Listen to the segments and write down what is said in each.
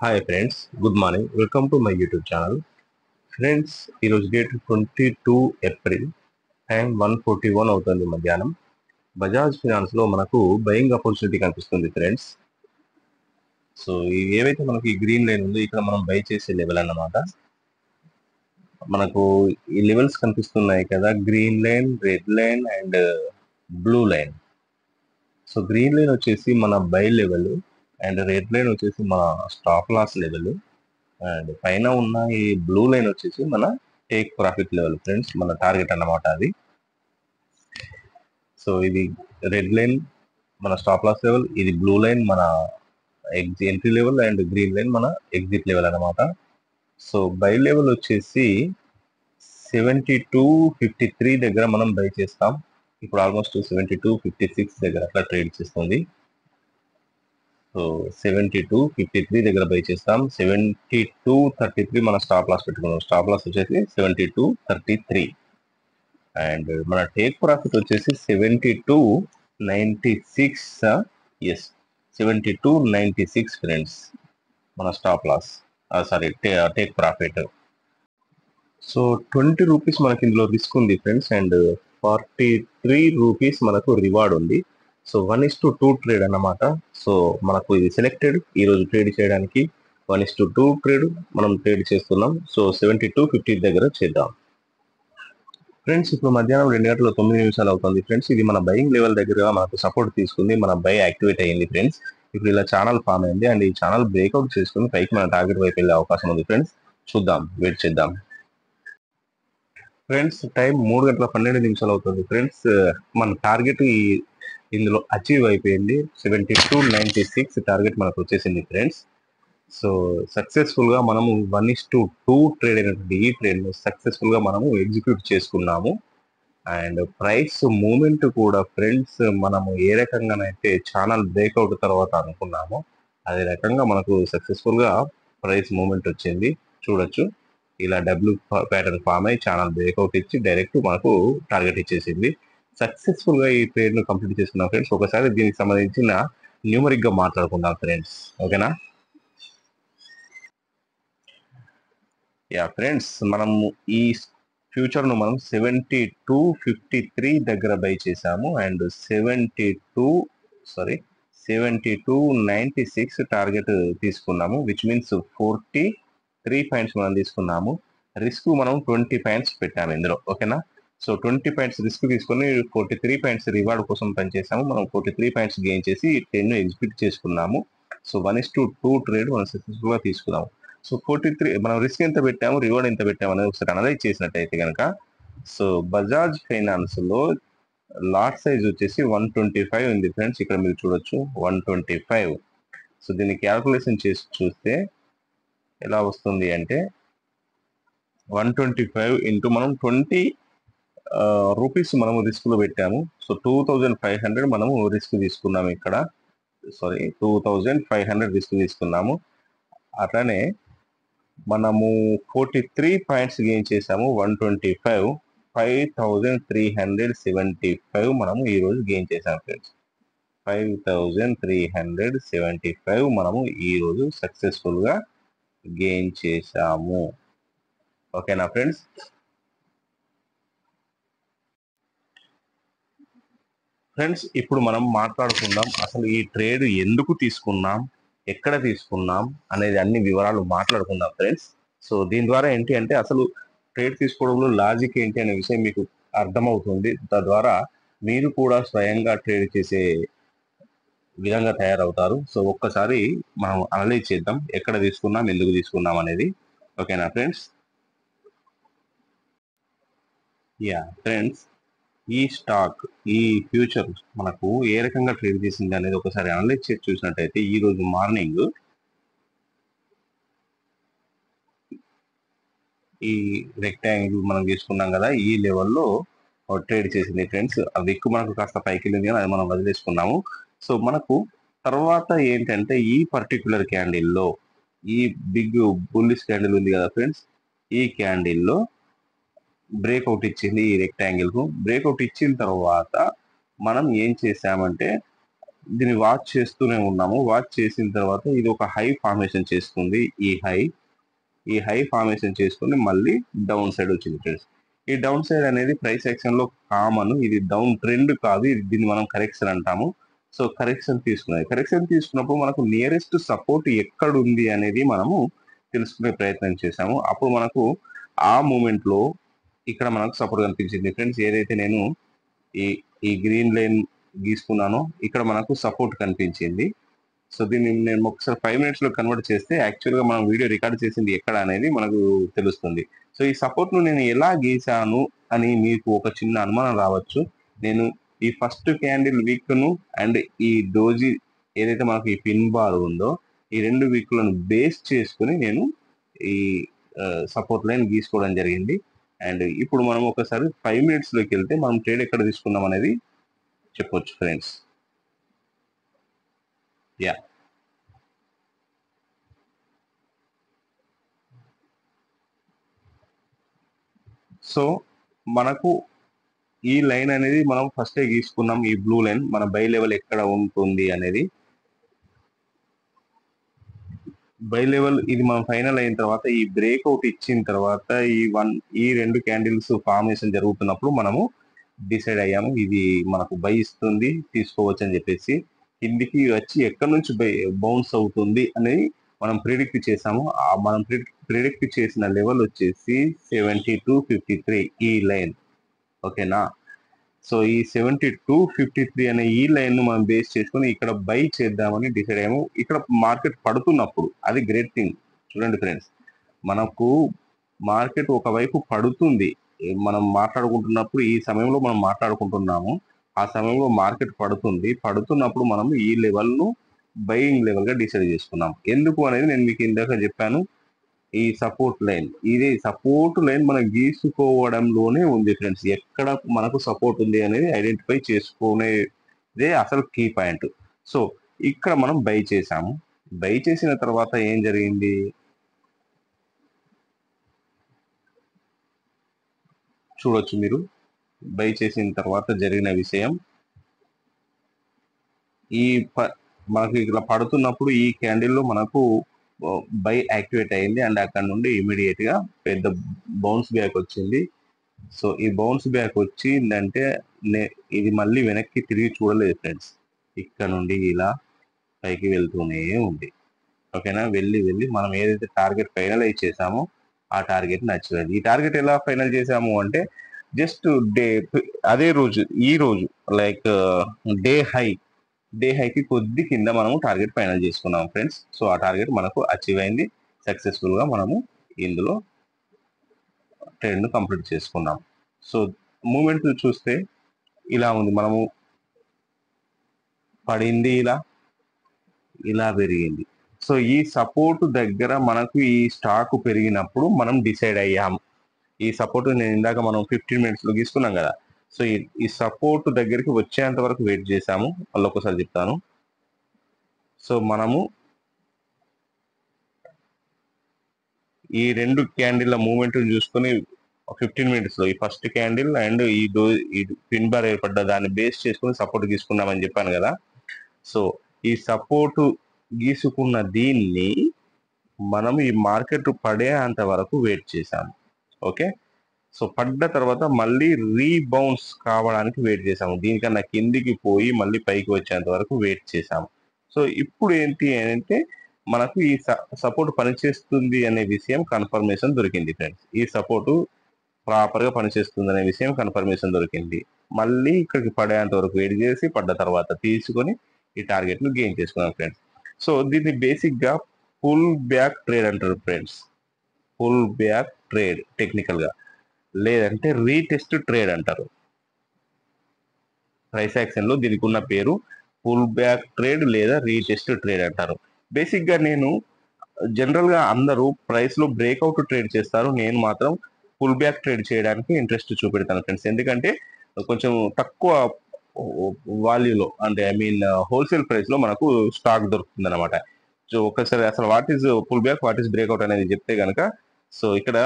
Hi friends, good morning. Welcome to my YouTube channel. Friends, ఈరోజు date 22 April, time 1:41 అవుతుంది మధ్యాహ్నం. బజాజ్ ఫినాన్స్లో మనకు buying opportunity కనిపిస్తుంది ఫ్రెండ్స్. సో ఏవైతే మనకి గ్రీన్ లైన్ ఉందో ఇక్కడ మనం బై చేసే లెవెల్ అన్నమాట. మనకు ఈ లెవెల్స్ కనిపిస్తున్నాయి కదా, green line, red line and blue line. So green line వచ్చేసి మన by level and red line వచ్చేసి మన స్టాప్ లాస్ లెవెల్ అండ్ పైన ఉన్న ఈ బ్లూ లైన్ వచ్చేసి మన టేక్ ప్రాఫిట్ లెవెల్ ఫ్రెండ్స్, మన టార్గెట్ అన్నమాట అది. సో ఇది రెడ్ లైన్ మన స్టాప్ లాస్ లెవెల్, ఇది బ్లూ లైన్ మన entry level and green line మన ఎగ్జిట్ లెవెల్ అన్నమాట. సో బై లెవెల్ వచ్చేసి 72.53 దగ్గర మనం బై చేస్తాం. ఇప్పుడు ఆల్మోస్ట్ 72.56 దగ్గర అట్లా ట్రేడ్ చేస్తుంది. సో 72.53 దగ్గర బై చేస్తాం. 72.33 మన స్టాప్ లాస్ పెట్టుకున్నాం. స్టాప్ లాస్ వచ్చేసి 72.33 అండ్ మన టేక్ ప్రాఫిట్ వచ్చేసి 72.96. ఎస్, 72.96 ఫ్రెండ్స్ మన stop loss, sorry take profit. So 20 rupees మనకి ఇందులో రిస్క్ ఉంది ఫ్రెండ్స్ అండ్ 43 రూపీస్ మనకు రివార్డ్ ఉంది. సో 1:2 ట్రేడ్ అన్నమాట. సో మనకు ఇది సెలెక్టెడ్ ఈరోజు ట్రేడ్ చేయడానికి 1:2 ట్రేడ్ మనం ట్రేడ్ చేస్తున్నాం. సో 72.50 దగ్గర చేద్దాం ఫ్రెండ్స్. ఇప్పుడు మధ్యాహ్నం 2:09 అవుతుంది ఫ్రెండ్స్. ఇది మన బయింగ్ లెవెల్ దగ్గర మనకు సపోర్ట్ తీసుకుంది, మన బై యాక్టివేట్ అయ్యింది ఫ్రెండ్స్. ఇప్పుడు ఇలా ఛానల్ ఫామ్ అయింది అండ్ ఈ ఛానల్ బ్రేక్అవుట్ చేసుకుని పైకి మన టార్గెట్ వైపు వెళ్ళే అవకాశం ఉంది ఫ్రెండ్స్. చూద్దాం, వెయిట్ చేద్దాం ఫ్రెండ్స్. టైం 3:12 అవుతుంది ఫ్రెండ్స్. మన టార్గెట్ ఇందులో అచీవ్ అయిపోయింది. 72.96 టార్గెట్ మనకు వచ్చేసింది ఫ్రెండ్స్. సో సక్సెస్ఫుల్ గా మనము 1:2 ట్రేడ్ అయినటువంటి ఈ ట్రేడ్ ను సక్సెస్ఫుల్ గా మనము ఎగ్జిక్యూట్ చేసుకున్నాము. అండ్ ప్రైస్ మూమెంట్ కూడా ఫ్రెండ్స్, మనము ఏ రకంగానైతే ఛానల్ బ్రేక్అవుట్ తర్వాత అనుకున్నామో అదే రకంగా మనకు సక్సెస్ఫుల్ గా ప్రైస్ మూమెంట్ వచ్చింది. చూడొచ్చు, ఇలా డబ్ల్యూ ప్యాటర్న్ ఫామ్ అయ్యి ఛానల్ బ్రేక్అవుట్ ఇచ్చి డైరెక్ట్ మనకు టార్గెట్ ఇచ్చేసింది. సక్సెస్ఫుల్ గా ఈ ట్రేడ్ ను కంప్లీట్ చేసుకున్నాం ఫ్రెండ్స్. ఒకసారి దీనికి సంబంధించిన న్యూమరిక్ గా మాట్లాడుకుందాం ఫ్రెండ్స్, ఓకేనా? యా ఫ్రెండ్స్, మనము ఈ ఫ్యూచర్ ను మనం 72.53 దగ్గర బై చేసాము అండ్ 72.96 టార్గెట్ తీసుకున్నాము, విచ్ మీన్స్ 43 పాయింట్స్ మనం తీసుకున్నాము. రిస్క్ మనం 20 పాయింట్స్ పెట్టాము ఇందులో, ఓకేనా? సో 20 పాయింట్స్ రిస్క్ తీసుకొని 43 పాయింట్స్ రివార్డ్ కోసం పనిచేసాము. మనం 43 పాయింట్స్ గెయిన్ చేసి 10 ఎగ్జిక్యూట్ చేసుకున్నాము. సో 1:2 ట్రేడ్ మనం సక్సెస్ఫుల్ గా తీసుకున్నాము. సో 43 మనం రిస్క్ ఎంత పెట్టాము, రివార్డ్ ఎంత పెట్టాము అనేది ఒకసారి అనలైజ్ చేసినట్టయితే కనుక, సో బజాజ్ ఫైనాన్స్ లో లాట్ సైజ్ వచ్చేసి 125 ఉంది ఫ్రెండ్స్. ఇక్కడ మీరు చూడొచ్చు 125. సో దీన్ని క్యాల్కులేషన్ చేసి చూస్తే ఎలా వస్తుంది అంటే 125 ఇంటూ మనం 20 రూపీస్ మనము రిస్క్ లో పెట్టాము. సో 2500 మనము రిస్క్ తీసుకున్నాము ఇక్కడ, సారీ 2500 రిస్క్ తీసుకున్నాము. అట్లానే మనము 43 పాయింట్స్ గెయిన్ చేసాము. 125 5375 మనము ఈ రోజు గెయిన్ చేసాము ఫ్రెండ్స్. 5375 మనము ఈ రోజు సక్సెస్ఫుల్ గా గెయిన్ చేసాము, ఓకేనా ఫ్రెండ్స్? ఫ్రెండ్స్, ఇప్పుడు మనం మాట్లాడుకుందాం అసలు ఈ ట్రేడ్ ఎందుకు తీసుకున్నాం, ఎక్కడ తీసుకున్నాం అనేది అన్ని వివరాలు మాట్లాడుకుందాం ఫ్రెండ్స్. సో దీని ద్వారా ఏంటి అంటే అసలు ట్రేడ్ తీసుకోవడంలో లాజిక్ ఏంటి అనే విషయం మీకు అర్థమవుతుంది. తద్వారా మీరు కూడా స్వయంగా ట్రేడ్ చేసే విధంగా తయారవుతారు. సో ఒక్కసారి మనం అనలైజ్ చేద్దాం, ఎక్కడ తీసుకున్నాం, ఎందుకు తీసుకున్నాం అనేది, ఓకేనా ఫ్రెండ్స్? యా ఫ్రెండ్స్, ఈ స్టాక్, ఈ ఫ్యూచర్ మనకు ఏ రకంగా ట్రేడ్ చేసింది అనేది ఒకసారి అనలైజ్ చేసి చూసినట్టయితే ఈ రోజు మార్నింగ్ ఈ రెక్టాంగిల్ మనం తీసుకున్నాం కదా, ఈ లెవెల్లో ట్రేడ్ చేసింది ఫ్రెండ్స్. ఆ విక్ మనకు కాస్త పైకి వెళ్ళింది కానీ అది మనం వదిలేసుకున్నాము. సో మనకు తర్వాత ఏంటంటే ఈ పర్టికులర్ క్యాండిల్లో ఈ బిగ్ బుల్లిష్ క్యాండిల్ ఉంది కదా ఫ్రెండ్స్, ఈ క్యాండిల్లో బ్రేక్అవుట్ ఇచ్చింది. ఈ రెక్టాంగిల్ కు బ్రేక్అవుట్ ఇచ్చిన తర్వాత మనం ఏం చేసామంటే దీన్ని వాచ్ చేస్తూనే ఉన్నాము. వాచ్ చేసిన తర్వాత ఇది ఒక హై ఫార్మేషన్ చేసుకుంది. ఈ హై ఫార్మేషన్ చేసుకొని మళ్ళీ డౌన్ సైడ్ వచ్చింది ఫ్రెండ్స్. ఈ డౌన్ సైడ్ అనేది ప్రైస్ యాక్షన్ లో కామన్. ఇది డౌన్ ట్రెండ్ కాదు, దీన్ని మనం కరెక్షన్ అంటాము. సో కరెక్షన్ తీసుకున్నప్పుడు మనకు నియరెస్ట్ సపోర్ట్ ఎక్కడ ఉంది అనేది మనము తెలుసుకునే ప్రయత్నం చేశాము. అప్పుడు మనకు ఆ మూమెంట్ లో ఇక్కడ మనకు సపోర్ట్ కనిపించింది ఫ్రెండ్స్. ఏదైతే నేను ఈ ఈ గ్రీన్ లైన్ గీసుకున్నానో ఇక్కడ మనకు సపోర్ట్ కనిపించింది. సో దీన్ని నేను ఒకసారి 5 మినిట్స్ లో కన్వర్ట్ చేస్తే యాక్చువల్ గా మనం వీడియో రికార్డ్ చేసింది ఎక్కడ అనేది మనకు తెలుస్తుంది. సో ఈ సపోర్ట్ ను నేను ఎలా గీసాను అని మీకు ఒక చిన్న అనుమానం రావచ్చు. నేను ఈ ఫస్ట్ క్యాండిల్ వీక్ ను అండ్ ఈ డోజీ ఏదైతే మనకు ఈ పిన్ బార్ ఉందో ఈ 2 వీక్లను బేస్ చేసుకుని నేను ఈ సపోర్ట్ లైన్ గీసుకోవడం జరిగింది. అండ్ ఇప్పుడు మనం ఒకసారి 5 మినిట్స్ లోకి వెళ్తే మనం ట్రేడ్ ఎక్కడ తీసుకున్నాం అనేది చెప్పొచ్చు ఫ్రెండ్స్. యా, సో మనకు ఈ లైన్ అనేది మనం ఫస్టే గీసుకున్నాం. ఈ బ్లూ లైన్ మన బై లెవెల్ ఎక్కడ ఉంటుంది అనేది. బై లెవెల్ ఇది మనం ఫైనల్ అయిన తర్వాత ఈ బ్రేక్అవుట్ ఇచ్చిన తర్వాత ఈ 2 క్యాండిల్స్ ఫార్మేషన్ జరుగుతున్నప్పుడు మనము డిసైడ్ అయ్యాము ఇది మనకు బై ఇస్తుంది, తీసుకోవచ్చు అని చెప్పేసి. కిందికి వచ్చి ఎక్కడి నుంచి బౌన్స్ అవుతుంది అనేది మనం ప్రిడిక్ట్ చేసాము. మనం ప్రిడిక్ట్ చేసిన లెవెల్ వచ్చేసి 72.53 ఈ లైన్. ఓకేనా? సో ఈ 72.53 అనే ఈ లైన్ ను మనం బేస్ చేసుకొని ఇక్కడ బై చేద్దామని డిసైడ్ అయ్యాము. ఇక్కడ మార్కెట్ పడుతున్నప్పుడు అది గ్రేట్ థింగ్. చూడండి ఫ్రెండ్స్, మనకు మార్కెట్ ఒకవైపు పడుతుంది. మనం మాట్లాడుకుంటున్నప్పుడు ఈ సమయంలో మనం మాట్లాడుకుంటున్నాము. ఆ సమయంలో మార్కెట్ పడుతున్నప్పుడు మనం ఈ లెవెల్ ను బయింగ్ లెవెల్ గా డిసైడ్ చేసుకున్నాం. ఎందుకు అనేది నేను మీకు ఇందాక చెప్పాను. ఈ సపోర్ట్ లైన్ మనం గీసుకోవడంలోనే ఉంది ఫ్రెండ్స్. ఎక్కడ మనకు సపోర్ట్ ఉంది అనేది ఐడెంటిఫై చేసుకునేదే అసలు కీ పాయింట్. సో ఇక్కడ మనం బై చేసాము. బై చేసిన తర్వాత ఏం జరిగింది చూడొచ్చు మీరు. బై చేసిన తర్వాత జరిగిన విషయం మనకు ఇలా పడుతున్నప్పుడు ఈ క్యాండిల్ లో మనకు బై యాక్టివేట్ అయింది అండ్ అక్కడ నుండి ఇమీడియట్ గా పెద్ద బౌన్స్ బ్యాక్ వచ్చింది. సో ఈ బౌన్స్ బ్యాక్ వచ్చిందంటే ఇది మళ్ళీ వెనక్కి తిరిగి చూడలేదు ఫ్రెండ్స్. ఇక్కడ నుండి ఇలా పైకి వెళ్తూనే ఉంది. ఓకేనా? వెళ్ళి మనం ఏదైతే టార్గెట్ ఫైనలైజ్ చేసామో ఆ టార్గెట్ నచ్చలేదు. ఈ టార్గెట్ ఎలా ఫైనల్ చేసాము అంటే జస్ట్ అదే రోజు ఈ రోజు లైక్ డే హైకి కొద్ది కింద మనము టార్గెట్ ఫైనల్ చేసుకున్నాం ఫ్రెండ్స్. సో ఆ టార్గెట్ మనకు అచీవ్ అయింది. సక్సెస్ఫుల్ గా మనము ఇందులో ట్రేడ్ ను కంప్లీట్ చేసుకున్నాం. సో మూమెంట్ చూస్తే ఇలా ఉంది. మనము పడింది ఇలా పెరిగింది. సో ఈ సపోర్ట్ దగ్గర మనకు ఈ స్టాక్ పెరిగినప్పుడు మనం డిసైడ్ అయ్యాము. ఈ సపోర్ట్ నేను ఇందాక మనం 15 మినిట్స్ లో గీసుకున్నాం కదా. సో ఈ సపోర్ట్ దగ్గరికి వచ్చేంత వరకు వెయిట్ చేసాము. మళ్ళీ ఒకసారి చెప్తాను. సో మనము ఈ 2 క్యాండిల్ మూమెంట్ చూసుకొని 15 మినిట్స్ లో ఈ ఫస్ట్ క్యాండిల్ అండ్ ఈ పిన్ బార్ ఏర్పడ్డ దాన్ని బేస్ చేసుకుని సపోర్ట్ గీసుకున్నామని చెప్పాను కదా. సో ఈ సపోర్ట్ గీసుకున్న దీన్ని మనం ఈ మార్కెట్ పడేంత వరకు వెయిట్ చేసాము. ఓకే, సో పడ్డ తర్వాత మళ్ళీ రీబౌన్స్ కావడానికి వెయిట్ చేసాము. దీనికన్నా కిందికి పోయి మళ్ళీ పైకి వచ్చేంత వరకు వెయిట్ చేసాము. సో ఇప్పుడు ఏంటి అంటే మనకు ఈ సపోర్ట్ పనిచేస్తుంది అనే విషయం కన్ఫర్మేషన్ దొరికింది ఫ్రెండ్స్. ఈ సపోర్ట్ ప్రాపర్ గా పనిచేస్తుంది అనే విషయం కన్ఫర్మేషన్ దొరికింది. మళ్ళీ ఇక్కడికి పడేంత వరకు వెయిట్ చేసి పడ్డ తర్వాత తీసుకొని ఈ టార్గెట్ ను గెయిన్ చేసుకున్నాం ఫ్రెండ్స్. సో దీన్ని బేసిక్ గా పుల్ బ్యాక్ ట్రేడ్ అంటారు friends. Pull back trade technical గా, లేదంటే రీటెస్ట్ ట్రేడ్ అంటారు. ప్రైస్ యాక్షన్ లో దీనికి ఉన్న పేరు పుల్ బ్యాక్ ట్రేడ్ లేదా రీటెస్ట్ ట్రేడ్ అంటారు. బేసిక్ గా నేను జనరల్ గా అందరూ ప్రైస్ లో బ్రేక్అవుట్ ట్రేడ్ చేస్తారు. నేను మాత్రం పుల్ బ్యాక్ ట్రేడ్ చేయడానికి ఇంట్రెస్ట్ చూపెడతాను ఫ్రెండ్స్. ఎందుకంటే కొంచెం తక్కువ వాల్యూలో అంటే హోల్సేల్ ప్రైస్ లో మనకు స్టాక్ దొరుకుతుంది అనమాట. సో ఒకసారి అసలు what is pull back, what is breakout అనేది చెప్తే కనుక, సో ఇక్కడ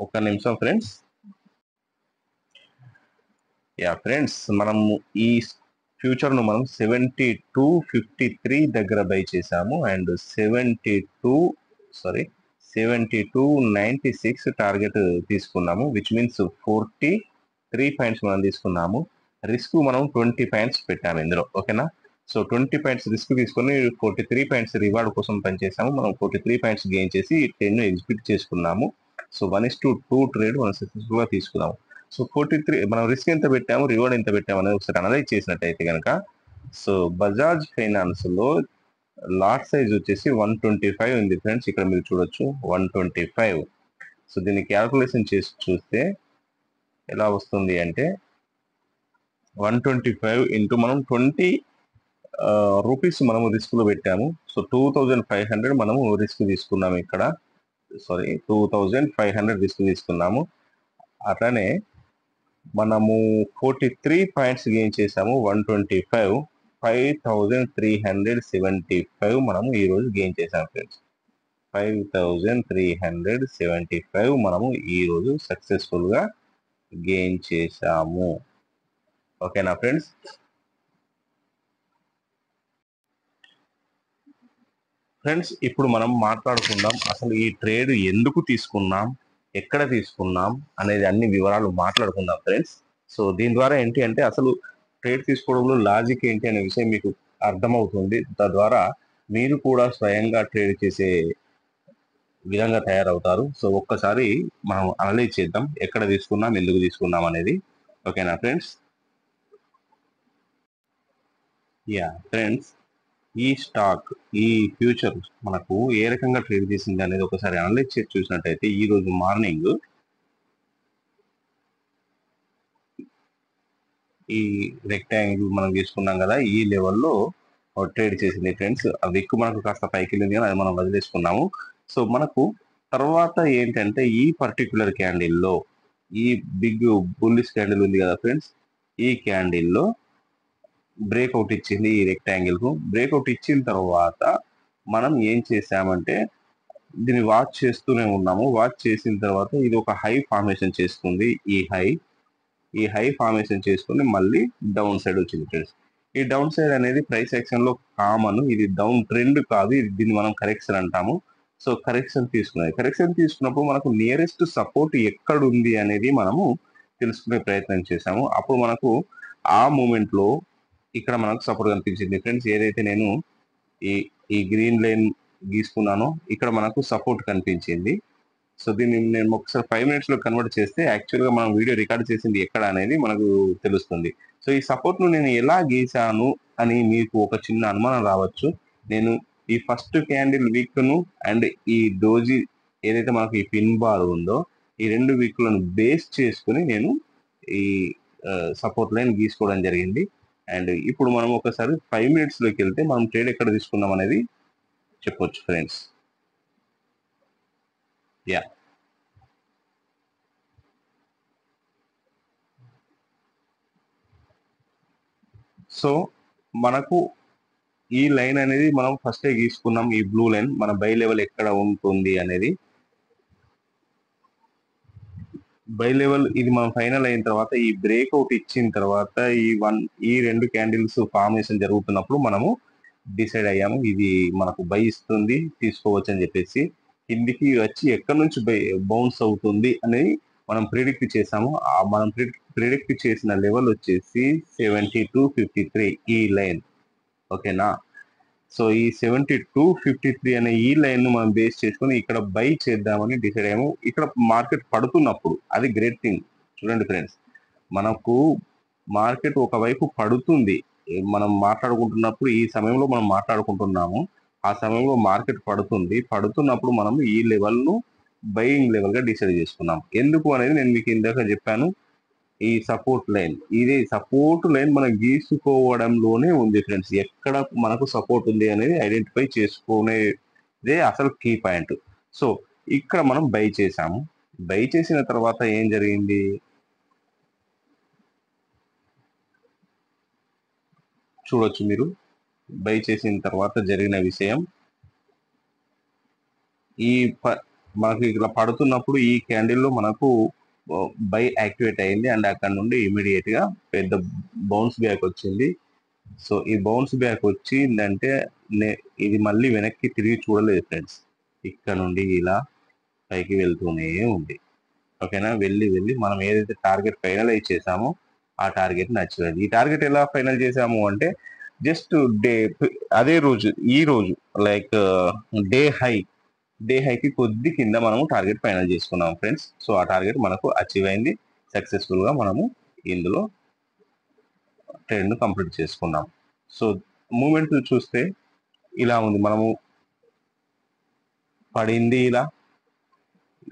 ఒక నిమిషం ఫ్రెండ్స్. యా ఫ్రెండ్స్, మనం ఈ ఫ్యూచర్ ను మనం 72.53 దగ్గర బై చేసాము అండ్ 72.96 టార్గెట్ తీసుకున్నాము, విచ్ మీన్స్ 43 పాయింట్స్ మనం తీసుకున్నాము. రిస్క్ మనం 20 పాయింట్స్ పెట్టాము ఇందులో, ఓకేనా. సో 20 పాయింట్స్ రిస్క్ తీసుకొని 43 పాయింట్స్ రివార్డ్ కోసం పనిచేసాము. మనం 43 పాయింట్స్ గెయిన్ చేసి 10 ఎగ్జిక్యూట్ చేసుకున్నాము. సో 1:2 ట్రేడ్ మనం సక్సెస్ఫుల్ గా తీసుకున్నాము. సో 43 మనం రిస్క్ ఎంత పెట్టాము, రివార్డ్ ఎంత పెట్టాము అనేది ఒకసారి అనలైజ్ చేసినట్టయితే కనుక, సో బజాజ్ ఫైనాన్స్ లో లాట్ సైజ్ వచ్చేసి 125 ఉంది ఫ్రెండ్స్. ఇక్కడ మీరు చూడొచ్చు 125. సో దీన్ని క్యాల్కులేషన్ చేసి చూస్తే ఎలా వస్తుంది అంటే 125 ఇంటూ మనం 20 రూపీస్ మనము రిస్క్ లో పెట్టాము. సో 2500 మనము రిస్క్ తీసుకున్నాము ఇక్కడ. 2500 రిస్క్ తీసుకున్నాము. అట్లానే మనము 43 పాయింట్స్ గెయిన్ చేసాము. 125 5375 మనము ఈ రోజు గెయిన్ చేసాము ఫ్రెండ్స్. 5375 మనము ఈ రోజు సక్సెస్ఫుల్ గా గెయిన్ చేసాము, ఓకేనా ఫ్రెండ్స్. ఫ్రెండ్స్ ఇప్పుడు మనం మాట్లాడుకుందాం అసలు ఈ ట్రేడ్ ఎందుకు తీసుకున్నాం, ఎక్కడ తీసుకున్నాం అనేది అన్ని వివరాలు మాట్లాడుకుందాం ఫ్రెండ్స్. సో దీని ద్వారా ఏంటి అంటే అసలు ట్రేడ్ తీసుకోవడంలో లాజిక్ ఏంటి అనే విషయం మీకు అర్థమవుతుంది. తద్వారా మీరు కూడా స్వయంగా ట్రేడ్ చేసే విధంగా తయారవుతారు. సో ఒక్కసారి మనం అనలైజ్ చేద్దాం ఎక్కడ తీసుకున్నాం, ఎందుకు తీసుకున్నాం అనేది, ఓకేనా ఫ్రెండ్స్. యా ఫ్రెండ్స్, ఈ స్టాక్, ఈ ఫ్యూచర్ మనకు ఏ రకంగా ట్రేడ్ చేసింది అనేది ఒకసారి అనలైజ్ చేసి చూసినట్టయితే ఈ రోజు మార్నింగ్ ఈ రెక్టాంగిల్ మనం తీసుకున్నాం కదా, ఈ లెవెల్లో ట్రేడ్ చేసింది ఫ్రెండ్స్. ఆ విక్ మనకు కాస్త పైకి వెళ్ళింది కానీ అది మనం వదిలేసుకున్నాము. సో మనకు తర్వాత ఏంటంటే ఈ పర్టికులర్ క్యాండిల్లో ఈ బిగ్ బుల్లిష్ క్యాండిల్ ఉంది కదా ఫ్రెండ్స్, ఈ క్యాండిల్లో బ్రేక్అవుట్ ఇచ్చింది. ఈ రెక్టాంగిల్ కు బ్రేక్అవుట్ ఇచ్చిన తర్వాత మనం ఏం చేసామంటే దీన్ని వాచ్ చేస్తూనే ఉన్నాము. వాచ్ చేసిన తర్వాత ఇది ఒక హై ఫార్మేషన్ చేసుకుంది. ఈ హై ఫార్మేషన్ చేసుకుని మళ్ళీ డౌన్ సైడ్ వచ్చింది ఫ్రెండ్స్. ఈ డౌన్ సైడ్ అనేది ప్రైస్ యాక్షన్ లో కామన్, ఇది డౌన్ ట్రెండ్ కాదు, దీన్ని మనం కరెక్షన్ అంటాము. సో కరెక్షన్ తీసుకున్నప్పుడు మనకు నియరెస్ట్ సపోర్ట్ ఎక్కడ ఉంది అనేది మనము తెలుసుకునే ప్రయత్నం చేసాము. అప్పుడు మనకు ఆ మూమెంట్ లో ఇక్కడ మనకు సపోర్ట్ కనిపించింది ఫ్రెండ్స్. ఏదైతే నేను ఈ గ్రీన్ లైన్ గీసుకున్నానో ఇక్కడ మనకు సపోర్ట్ కనిపించింది. సో దీన్ని నేను ఒకసారి 5 minutes లో కన్వర్ట్ చేస్తే యాక్చువల్ గా మనం వీడియో రికార్డ్ చేసింది ఎక్కడ అనేది మనకు తెలుస్తుంది. సో ఈ సపోర్ట్ ను నేను ఎలా గీసాను అని మీకు ఒక చిన్న అనుమానం రావచ్చు. నేను ఈ ఫస్ట్ క్యాండిల్ వీక్ ను అండ్ ఈ డోజీ ఏదైతే మనకు ఈ పిన్ బార్ ఉందో ఈ రెండు వీక్లను బేస్ చేసుకుని నేను ఈ సపోర్ట్ లైన్ గీసుకోవడం జరిగింది. అండ్ ఇప్పుడు మనం ఒకసారి 5 minutes లోకి వెళ్తే మనం ట్రేడ్ ఎక్కడ తీసుకున్నాం అనేది చెప్పొచ్చు ఫ్రెండ్స్. యా, సో మనకు ఈ లైన్ అనేది మనం ఫస్టే గీసుకున్నాం. ఈ బ్లూ లైన్ మన బై లెవెల్ ఎక్కడ ఉంటుంది అనేది, బై లెవెల్ ఇది మనం ఫైనల్ అయిన తర్వాత ఈ బ్రేక్అవుట్ ఇచ్చిన తర్వాత ఈ రెండు క్యాండిల్స్ ఫార్మేషన్ జరుగుతున్నప్పుడు మనము డిసైడ్ అయ్యాము ఇది మనకు బై ఇస్తుంది, తీసుకోవచ్చు అని చెప్పేసి. కిందికి వచ్చి ఎక్కడి నుంచి బౌన్స్ అవుతుంది అనేది మనం ప్రిడిక్ట్ చేసాము. మనం ప్రిడిక్ట్ చేసిన లెవెల్ వచ్చేసి 72.53 ఈ లైన్, ఓకేనా. సో ఈ 72.53 అనే ఈ లైన్ ను మనం బేస్ చేసుకుని ఇక్కడ బై చేద్దామని డిసైడ్ అయ్యాము. ఇక్కడ మార్కెట్ పడుతున్నప్పుడు అది గ్రేట్ థింగ్. చూడండి ఫ్రెండ్స్, మనకు మార్కెట్ ఒకవైపు పడుతుంది, మనం మాట్లాడుకుంటున్నప్పుడు ఈ సమయంలో మనం మాట్లాడుకుంటున్నాము, ఆ సమయంలో మార్కెట్ పడుతున్నప్పుడు మనం ఈ లెవెల్ ను బయింగ్ లెవెల్ గా డిసైడ్ చేసుకున్నాం. ఎందుకు అనేది నేను మీకు ఇందాక చెప్పాను. ఈ సపోర్ట్ లైన్, ఇది సపోర్ట్ లైన్ మనం గీసుకోవడంలోనే ఉంది ఫ్రెండ్స్. ఎక్కడ మనకు సపోర్ట్ ఉంది అనేది ఐడెంటిఫై చేసుకునేదే అసలు కీ పాయింట్. సో ఇక్కడ మనం బై చేసాము. బై చేసిన తర్వాత ఏం జరిగింది, చూడొచ్చు మీరు. బై చేసిన తర్వాత జరిగిన విషయం, మనకి ఇట్లా పడుతున్నప్పుడు ఈ క్యాండిల్లో మనకు బై యాక్టివేట్ అయింది అండ్ అక్కడ నుండి ఇమీడియట్ గా పెద్ద బౌన్స్ బ్యాక్ వచ్చింది. సో ఈ బౌన్స్ బ్యాక్ వచ్చిందంటే ఇది మళ్ళీ వెనక్కి తిరిగి చూడలేదు ఫ్రెండ్స్. ఇక్కడ నుండి ఇలా పైకి వెళ్తూనే ఉంది. ఓకేనా, వెళ్ళి వెళ్ళి మనం ఏదైతే టార్గెట్ ఫైనలైజ్ చేసామో ఆ టార్గెట్ నచ్చలేదు. ఈ టార్గెట్ ఎలా ఫైనల్ చేసాము అంటే జస్ట్ అదే రోజు ఈ రోజు లైక్ డే హైకి కొద్ది కింద మనము టార్గెట్ ఫైనల్ చేసుకున్నాం ఫ్రెండ్స్. సో ఆ టార్గెట్ మనకు అచీవ్ అయింది సక్సెస్ఫుల్ గా. మనము ఇందులో ట్రేడ్ ను కంప్లీట్ చేసుకున్నాం. సో మూమెంట్ చూస్తే ఇలా ఉంది, మనము పడింది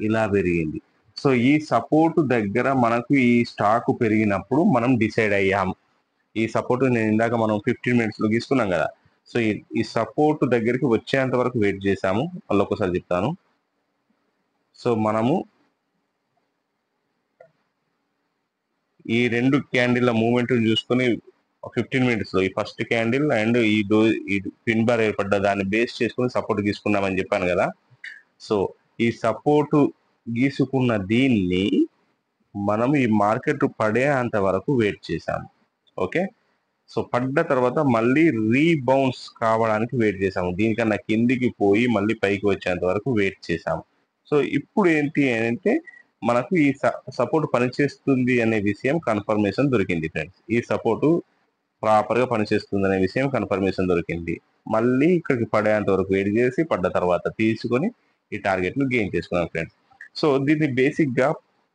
ఇలా పెరిగింది. సో ఈ సపోర్ట్ దగ్గర మనకు ఈ స్టాక్ పెరిగినప్పుడు మనం డిసైడ్ అయ్యాము. ఈ సపోర్ట్ నేను ఇందాక మనం 15 minutes లో గీసుకున్నాం కదా. సో ఈ సపోర్ట్ దగ్గరికి వచ్చేంత వరకు వెయిట్ చేసాము. మళ్ళీ ఒకసారి చెప్తాను. సో మనము ఈ రెండు క్యాండిల్ మూమెంట్ చూసుకుని 15 minutes లో ఈ ఫస్ట్ క్యాండిల్ అండ్ ఈ పిన్ బార్ ఏర్పడ్డ దాన్ని బేస్ చేసుకుని సపోర్ట్ గీసుకున్నామని చెప్పాను కదా. సో ఈ సపోర్ట్ గీసుకున్న దీన్ని మనం ఈ మార్కెట్ పడేంత వరకు వెయిట్ చేసాము. ఓకే, సో పడ్డ తర్వాత మళ్ళీ రీబౌన్స్ కావడానికి వెయిట్ చేసాము. దీనికన్నా కిందికి పోయి మళ్ళీ పైకి వచ్చేంత వరకు వెయిట్ చేసాము. సో ఇప్పుడు ఏంటి అంటే మనకు ఈ సపోర్ట్ పనిచేస్తుంది అనే విషయం కన్ఫర్మేషన్ దొరికింది ఫ్రెండ్స్. ఈ సపోర్టు ప్రాపర్ గా పనిచేస్తుంది అనే విషయం కన్ఫర్మేషన్ దొరికింది. మళ్ళీ ఇక్కడికి పడేంత వరకు వెయిట్ చేసి పడ్డ తర్వాత తీసుకొని ఈ టార్గెట్ ను గెయిన్ చేసుకున్నాం ఫ్రెండ్స్. సో దీన్ని బేసిక్ గా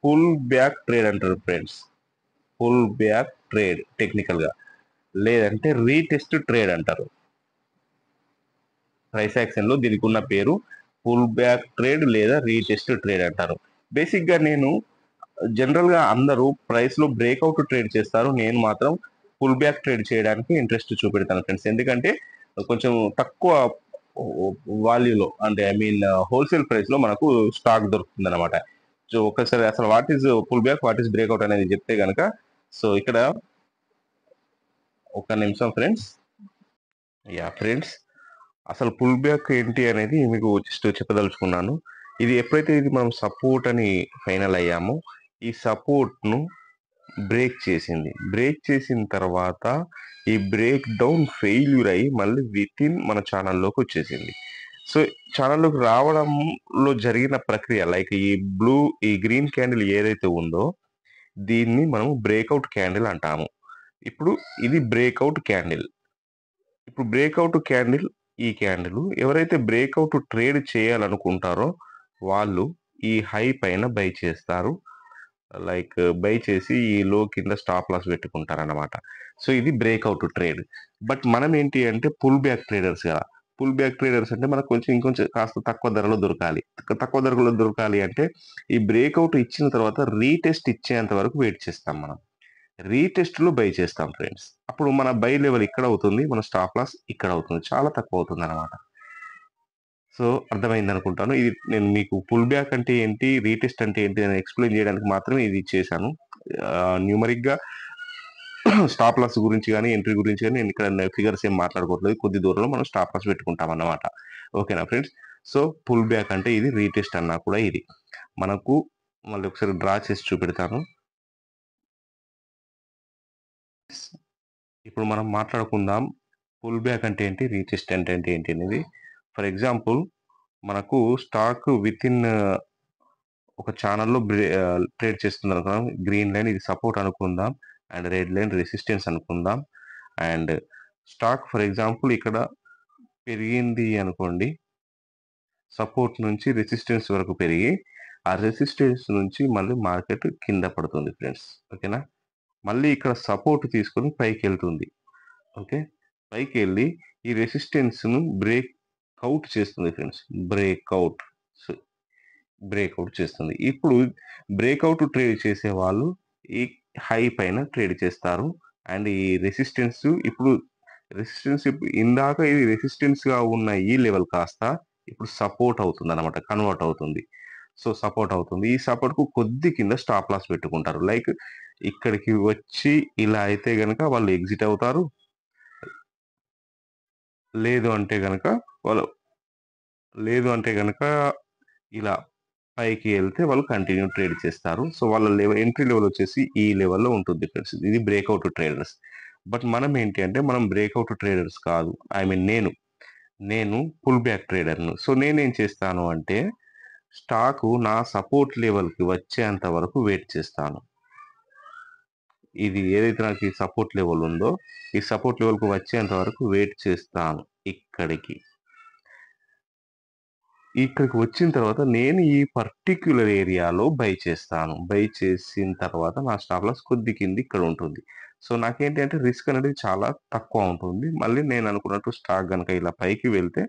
పుల్ బ్యాక్ ట్రేడ్ అంటారు friends. Pull back trade technical గా, లేదంటే రీటెస్ట్ ట్రేడ్ అంటారు. ప్రైస్ యాక్షన్ లో దీనికి ఉన్న పేరు పుల్ బ్యాక్ ట్రేడ్ లేదా రీటెస్ట్ ట్రేడ్ అంటారు. బేసిక్ గా నేను జనరల్ గా అందరూ ప్రైస్ లో బ్రేక్అవుట్ ట్రేడ్ చేస్తారు, నేను మాత్రం పుల్ బ్యాక్ ట్రేడ్ చేయడానికి ఇంట్రెస్ట్ చూపెడతాను ఫ్రెండ్స్. ఎందుకంటే కొంచెం తక్కువ వాల్యూలో, అంటే ఐ మీన్ హోల్సేల్ ప్రైస్ లో మనకు స్టాక్ దొరుకుతుంది అనమాట. సో ఒకసారి అసలు what is pull back, what is breakout అనేది చెప్తే కనుక, సో ఇక్కడ ఒక నిమిషం ఫ్రెండ్స్. ఫ్రెండ్స్, అసలు పుల్ బ్యాక్ ఏంటి అనేది మీకు జస్ట్ చెప్పదలుచుకున్నాను. ఇది ఎప్పుడైతే మనం సపోర్ట్ అని ఫైనల్ అయ్యామో ఈ సపోర్ట్ ను బ్రేక్ చేసిన తర్వాత ఈ బ్రేక్ డౌన్ ఫెయిల్యూర్ అయ్యి మళ్ళీ విత్ ఇన్ మన ఛానల్లోకి వచ్చేసింది. సో ఛానల్లోకి రావడంలో జరిగిన ప్రక్రియ లైక్ ఈ గ్రీన్ క్యాండిల్ ఏదైతే ఉందో దీన్ని మనం బ్రేక్అవుట్ క్యాండిల్ అంటాము. ఇప్పుడు ఇది బ్రేక్అవుట్ క్యాండిల్. ఇప్పుడు బ్రేక్అవుట్ క్యాండిల్, ఈ క్యాండిల్ ఎవరైతే బ్రేక్అవుట్ ట్రేడ్ చేయాలనుకుంటారో వాళ్ళు ఈ హై పైన బై చేస్తారు. లైక్ బై చేసి ఈ లో కింద స్టాప్ లాస్ పెట్టుకుంటారు అన్నమాట. సో ఇది బ్రేక్అవుట్ ట్రేడ్. బట్ మనం ఏంటి అంటే పుల్ బ్యాక్ ట్రేడర్స్ కదా. పుల్ బ్యాక్ ట్రేడర్స్ అంటే మనకు ఇంకొంచెం కాస్త తక్కువ ధరలో దొరకాలి. తక్కువ ధరలో దొరకాలి అంటే ఈ బ్రేక్అవుట్ ఇచ్చిన తర్వాత రీటెస్ట్ ఇచ్చేంత వరకు వెయిట్ చేస్తాం. మనం రీటెస్ట్ లో బై చేస్తాం ఫ్రెండ్స్. అప్పుడు మన బై లెవెల్ ఇక్కడ అవుతుంది, మన స్టాప్ లాస్ ఇక్కడ అవుతుంది, చాలా తక్కువ అవుతుంది అనమాట. సో అర్థమైంది అనుకుంటాను. ఇది నేను మీకు పుల్ బ్యాక్ అంటే ఏంటి, రీటెస్ట్ అంటే ఏంటి అని ఎక్స్ప్లెయిన్ చేయడానికి మాత్రమే ఇది చేశాను. న్యూమరిక్ గా స్టాప్ లాస్ గురించి కానీ ఎంట్రీ గురించి కానీ నేను ఇక్కడ ఫిగర్స్ ఏం మాట్లాడుకోవట్లేదు. కొద్ది దూరంలో మనం స్టాప్ లాస్ పెట్టుకుంటాం అన్నమాట. ఓకేనా ఫ్రెండ్స్. సో పుల్ బ్యాక్ అంటే ఇది, రీటెస్ట్ అన్నా కూడా ఇది. మనకు మళ్ళీ ఒకసారి డ్రా చేసి చూపెడతాను. ఇప్పుడు మనం మాట్లాడుకుందాం పుల్ బ్యాక్ అంటే ఏంటి, రీటెస్ట్ అంటే ఏంటి అనేది. ఫర్ ఎగ్జాంపుల్ మనకు స్టాక్ విత్ ఇన్ ఒక ఛానల్లో ట్రేడ్ చేస్తుంది అనుకుందాం. గ్రీన్ లైన్ ఇది సపోర్ట్ అనుకుందాం, అండ్ రెడ్ లైన్ రెసిస్టెన్స్ అనుకుందాం. అండ్ స్టాక్ ఫర్ ఎగ్జాంపుల్ ఇక్కడ పెరిగింది అనుకోండి, సపోర్ట్ నుంచి రెసిస్టెన్స్ వరకు పెరిగి ఆ రెసిస్టెన్స్ నుంచి మళ్ళీ మార్కెట్ కింద పడుతుంది ఫ్రెండ్స్. ఓకేనా, మళ్ళీ ఇక్కడ సపోర్ట్ తీసుకొని పైకి వెళ్తుంది. ఓకే, పైకి వెళ్ళి ఈ రెసిస్టెన్స్ ను బ్రేక్అవుట్ చేస్తుంది ఫ్రెండ్స్. బ్రేక్అవుట్ చేస్తుంది. ఇప్పుడు బ్రేక్అవుట్ ట్రేడ్ చేసే వాళ్ళు ఈ హై పైన ట్రేడ్ చేస్తారు. అండ్ ఈ రెసిస్టెన్స్ ఇందాక ఇది రెసిస్టెన్స్ గా ఉన్న ఈ లెవెల్ కాస్త ఇప్పుడు సపోర్ట్ అవుతుంది అనమాట, కన్వర్ట్ అవుతుంది. సో సపోర్ట్ అవుతుంది. ఈ సపోర్ట్ కు కొద్ది కింద స్టాప్ లాస్ పెట్టుకుంటారు. లైక్ ఇక్కడికి వచ్చి ఇలా అయితే గనక వాళ్ళు ఎగ్జిట్ అవుతారు. లేదు అంటే గనక ఇలా పైకి వెళ్తే వాళ్ళు కంటిన్యూ ట్రేడ్ చేస్తారు. సో వాళ్ళ ఎంట్రీ లెవెల్ వచ్చేసి ఈ లెవెల్లో ఉంటుంది ఫ్రెండ్స్. ఇది బ్రేక్అవుట్ ట్రేడర్స్. బట్ మనం ఏంటి అంటే మనం బ్రేక్అవుట్ ట్రేడర్స్ కాదు. ఐ మీన్ నేను పుల్ బ్యాక్ ట్రేడర్‌ను. సో నేనేం చేస్తాను అంటే స్టాకు నా సపోర్ట్ లెవెల్‌కి వచ్చేంత వరకు వెయిట్ చేస్తాను. ఇది ఏదైతే నాకు ఈ సపోర్ట్ లెవెల్ ఉందో, ఈ సపోర్ట్ లెవెల్‌కి వచ్చేంత వరకు వెయిట్ చేస్తాను ఇక్కడికి. ఇక్కడికి వచ్చిన తర్వాత నేను ఈ పర్టిక్యులర్ ఏరియాలో బై చేస్తాను. బై చేసిన తర్వాత నా స్టాప్ లాస్ కొద్ది కింద ఇక్కడ ఉంటుంది. సో నాకేంటి అంటే రిస్క్ అనేది చాలా తక్కువ ఉంటుంది. మళ్ళీ నేను అనుకున్నట్టు స్టాక్ గనక ఇలా పైకి వెళ్తే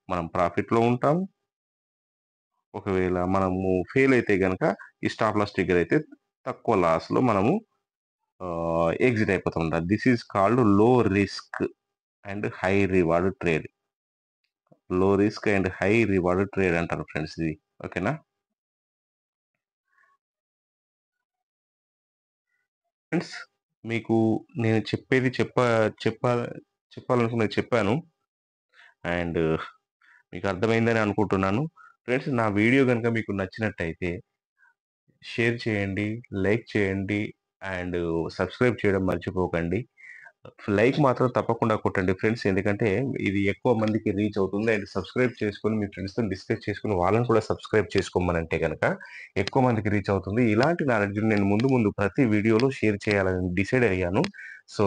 మనం ప్రాఫిట్‌లో ఉంటాం. ఒకవేళ మనము ఫెయిల్ అయితే గనక ఈ స్టాప్ లాస్ ట్రిగ్గర్ అయితే తక్కువ లాస్‌లో మనము ఎగ్జిట్ అయిపోతామన్నమాట. This is called low risk and high reward trade. Low risk and high reward trade అంటారు ఫ్రెండ్స్ ఇది. ఓకేనా? ఫ్రెండ్స్ మీకు నేను చెప్పేది చెప్పా చెప్పాలనుకున్నది చెప్పాను. అండ్ మీకు అర్థమైందని అనుకుంటున్నాను. ఫ్రెండ్స్ నా వీడియో గనుక మీకు నచ్చినట్టయితే షేర్ చేయండి, లైక్ చేయండి అండ్ సబ్స్క్రైబ్ చేయడం మర్చిపోకండి. లైక్ మాత్రం తప్పకుండా కొట్టండి ఫ్రెండ్స్. ఎందుకంటే ఇది ఎక్కువ మందికి రీచ్ అవుతుంది. అండ్ సబ్స్క్రైబ్ చేసుకొని మీ ఫ్రెండ్స్‌తోని డిస్కస్ చేసుకొని వాళ్ళని కూడా సబ్స్క్రైబ్ చేసుకోమనంటే గనక ఎక్కువ మందికి రీచ్ అవుతుంది. ఇలాంటి నాలెడ్జ్‌ని నేను ముందు ప్రతి వీడియోలో షేర్ చేయాలని డిసైడ్ అయ్యాను. సో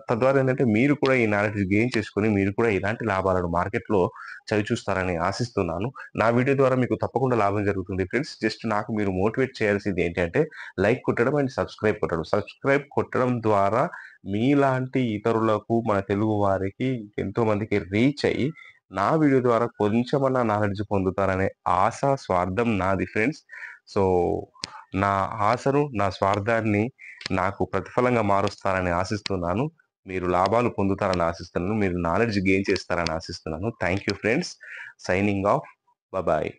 తద్వారా ఏంటంటే మీరు కూడా ఈ నాలెడ్జ్ గెయిన్ చేసుకొని మీరు కూడా ఇలాంటి లాభాలను మార్కెట్‌లో చవిచూస్తారని ఆశిస్తున్నాను. నా వీడియో ద్వారా మీకు తప్పకుండా లాభం జరుగుతుంది ఫ్రెండ్స్. జస్ట్ నాకు మీరు మోటివేట్ చేయాల్సింది ఏంటంటే లైక్ కొట్టడం అండ్ సబ్స్క్రైబ్ కొట్టడం. సబ్స్క్రైబ్ కొట్టడం ద్వారా మీలాంటి ఇతరులకు మన తెలుగు వారికి ఎంతో మందికి రీచ్ అయ్యి నా వీడియో ద్వారా కొంచెమన్నా నాలెడ్జ్ పొందుతారనే ఆశ, స్వార్థం నాది ఫ్రెండ్స్. సో నా ఆశను, నా స్వార్థాన్ని నాకు ప్రతిఫలంగా మారుస్తారని ఆశిస్తున్నాను. మీరు లాభాలు పొందుతారని ఆశిస్తున్నాను. మీరు నాలెడ్జ్ గెయిన్ చేస్తారని ఆశిస్తున్నాను. Thank you friends. Signing off. Bye.